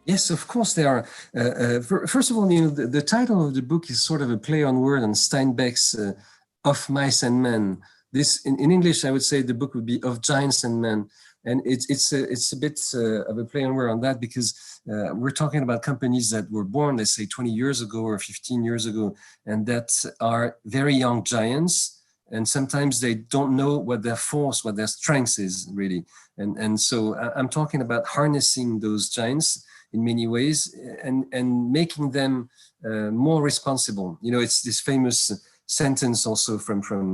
Yes, of course there are. First of all, the title of the book is sort of a play on word on Steinbeck's Of Mice and Men. This, in English, I would say the book would be Of Giants and Men. And it's a bit of a play on word on that, because we're talking about companies that were born, let's say 20 years ago or 15 years ago, and that are very young giants. And sometimes they don't know what their force, what their strength is really. And so I'm talking about harnessing those giants in many ways and making them more responsible. It's this famous sentence also from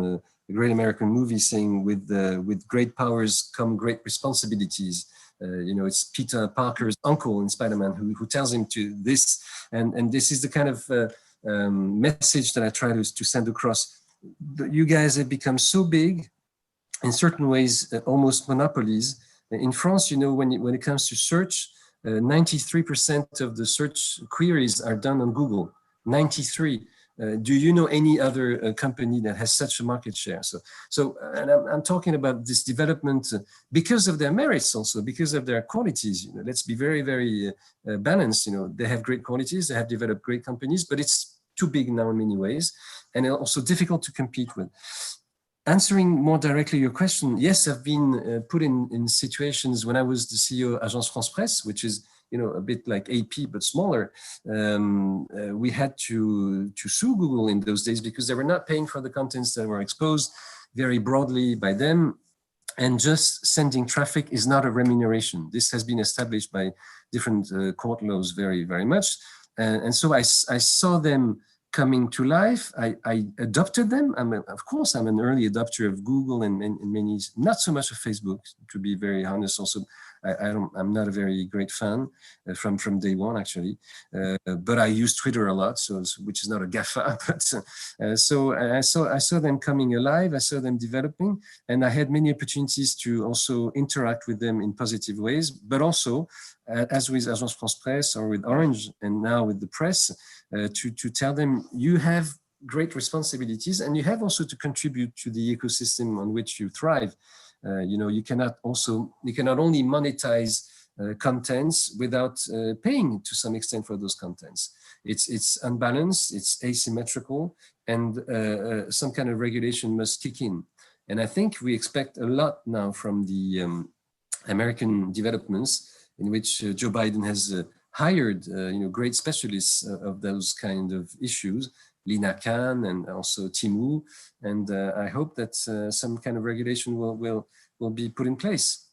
the great American movie saying, with great powers come great responsibilities. It's Peter Parker's uncle in Spider-Man who tells him to this, and this is the kind of message that I try to send across. You guys have become so big, in certain ways, almost monopolies. In France, when it comes to search, 93% of the search queries are done on Google. 93. Do you know any other company that has such a market share? And I'm talking about this development because of their merits, also because of their qualities. Let's be very, very balanced. They have great qualities, they have developed great companies, but it's too big now in many ways, and also difficult to compete with. Answering more directly your question, yes, I've been put in situations when I was the CEO of Agence France Presse, which is a bit like AP but smaller. We had to sue Google in those days because they were not paying for the contents that were exposed very broadly by them. And just sending traffic is not a remuneration. This has been established by different court laws very, very much. And so I saw them coming to life. I adopted them. Of course, I'm an early adopter of Google and many, not so much of Facebook, to be very honest. Also, I'm not a very great fan from day one, actually. But I use Twitter a lot, which is not a GAFA. But so I saw them coming alive. I saw them developing, and I had many opportunities to also interact with them in positive ways. But also, as with Agence France Presse or with Orange, and now with the press, to tell them you have great responsibilities and you have also to contribute to the ecosystem on which you thrive. You cannot only monetize contents without paying to some extent for those contents. It's unbalanced, it's asymmetrical, and some kind of regulation must kick in. And I think we expect a lot now from the American developments, in which Joe Biden has hired great specialists of those kind of issues, Lina Khan and also Tim Wu, and I hope that some kind of regulation will be put in place.